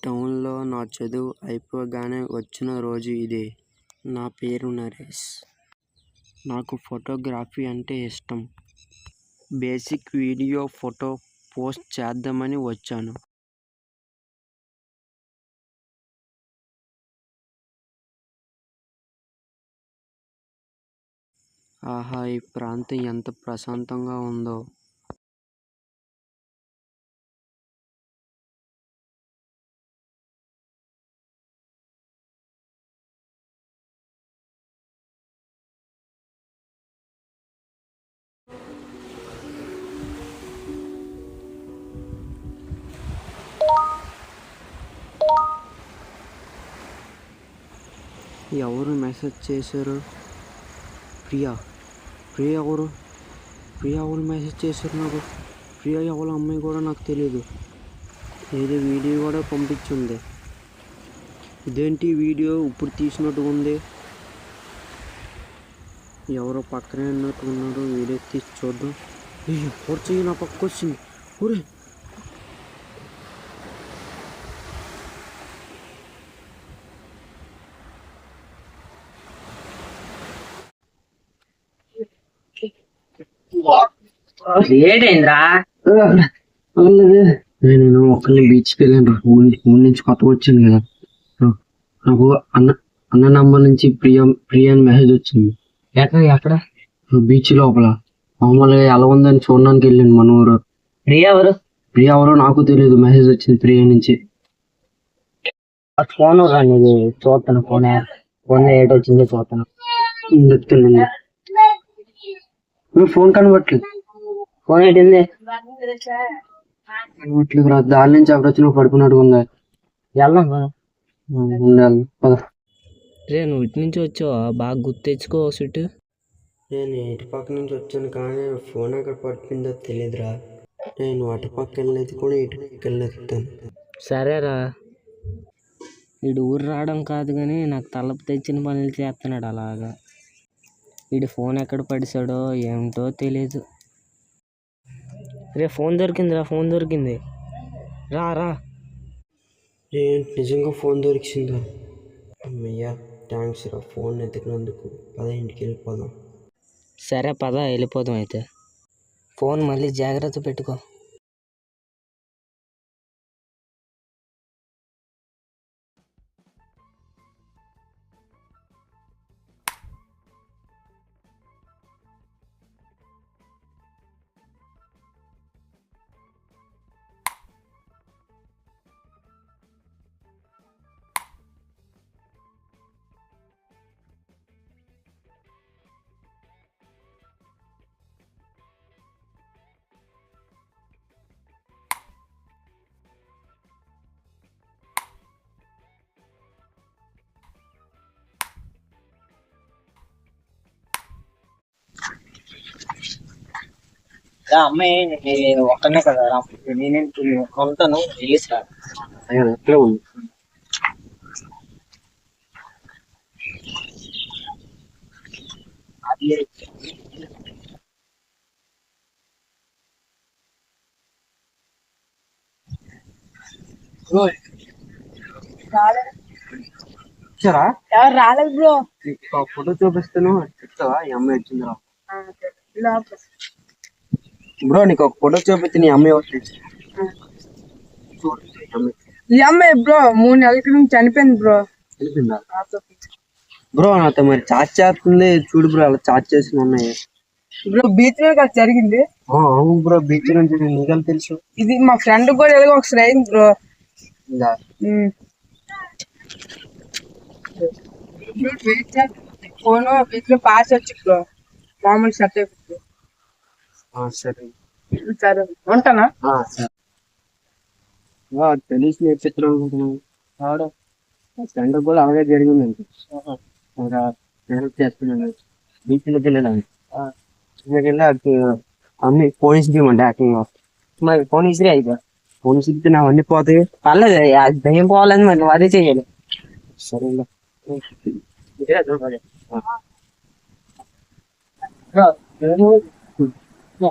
టౌన్లో నా చదువు అయిపోగానే వచ్చిన రోజు ఇదే. నా పేరు నరేష్. నాకు ఫోటోగ్రఫీ అంటే ఇష్టం. బేసిక్ వీడియో, ఫోటో పోస్ట్ చేద్దామని వచ్చాను. ఆహా, ఈ ప్రాంతం ఎంత ప్రశాంతంగా ఉందో. ఎవరు మెసేజ్ చేశారు? ప్రియా ఎవరు? ప్రియా ఎవరు మెసేజ్ చేశారు నాకు? ప్రియా ఎవరు అమ్మాయి కూడా నాకు తెలియదు. ఏదో వీడియో కూడా పంపించింది. ఇదేంటి వీడియో ఇప్పుడు తీసినట్టుగా ఉంది? ఎవరో పక్కనే ఉన్నట్టు ఉన్నారు. వీడియో తీసి చూద్దాం. పొరచి నా పక్క వచ్చింది. ఊరే ఏంటైందిరా? నేను ఒక్కరిని బీచ్కి వెళ్ళాను. ఊరి నుంచి కొత్తగా వచ్చాను కదా. నాకు అన్న నంబర్ నుంచి ప్రియా అని మెసేజ్ వచ్చింది. ఎక్కడ? బీచ్ లోపల. మామూలుగా ఎలా ఉందని చూడడానికి వెళ్ళాను మన ఊరు. ప్రియా ఎవరు నాకు తెలియదు. మెసేజ్ వచ్చింది ప్రియా నుంచి. ఫోన్ చూస్తాను. ఫోన్ ఏటొచ్చిందో చూస్తాను. ఫోన్ కనబట్లేదు. ఫోన్ ఏంటింది? కనబట్లేదు రా. దాని నుంచి ఎవరొచ్చిన పడుకున్నట్టుగా ఉంది. వెళ్దాం పద. రే, నువ్వు ఇటు నుంచి వచ్చావా? బాగా గుర్తు తెచ్చుకో సిట్. నేను ఇటు పక్క నుంచి వచ్చాను కానీ ఫోన్ ఎక్కడ పడిపోయిందో తెలియదురా. నేను అటు పక్క వెళ్ళలేదు కూడా ఇటు పక్క వెళ్ళలేదు. సరేరా, వీడు ఊరు రావడం కాదు కానీ నాకు తలపు తెచ్చిన పనులు చేస్తున్నాడు అలాగా. వీడు ఫోన్ ఎక్కడ పడిసాడో ఏమిటో తెలియదు. రే, ఫోన్ దొరికింది. రా. ఏంటి నిజంగా ఫోన్ దొరికిందా? అమ్మయ్యా, థ్యాంక్స్ రా ఫోన్ ఎత్తుకున్నందుకు. పద ఇంటికి వెళ్ళిపోదాం. సరే పద, వెళ్ళిపోదాం అయితే. ఫోన్ మళ్ళీ జాగ్రత్త పెట్టుకో. అమ్మాయి ఒక్కనే కదా, నేనేంటి ఉంటాను. వెళ్ళిస్తా. ఎక్కడ ఉంది? ఎవరు రాలేదు బ్రో. ఫోటో చూపిస్తాను, చెప్తావా ఈ అమ్మాయి వచ్చిందిరా? బ్రో నీకు ఒక ఫోటో చూపిస్తే నీ అమ్మాయి వచ్చింది. ఈ అమ్మాయి బ్రో 3 నెలల క్రితం చనిపోయింది బ్రో. తెలిసిందా బ్రో? నాతో మరి చాట్ చేస్తుంది చూడు బ్రో. అలా చాట్ చేసి ఉన్నాయి బ్రో. బీచ్ మీద కదా జరిగింది. అవును బ్రో, బీచ్ నుంచి నీకు తెలుసు. ఇది మా ఫ్రెండ్ కూడా ఎలాగో ఒకసారి అయింది బ్రో. ఫోన్ బీచ్ లో పాస్ వచ్చి బ్రో మామూలు షర్ట్ అయిపోతుంది. సరే ఉంటానా? తెలిసి నేర్పిస్తున్నాం అనుకుంటున్నాను. ఫ్రెండ్ కూడా అలాగే జరిగిందండి. చేస్తున్నాను బీచ్ లోకి వెళ్ళడానికి. అమ్మాయి ఫోన్ ఇచ్చిమంటే యాక్టింగ్ మరి ఫోన్ ఇసిరి అయితే ఫోన్ ఇస్తే నా అన్ని పోతాయి. పర్లేదు, దయ్యం పోవాలని మరి నువ్వు అదే చెయ్యాలి. సరేనా? Bro,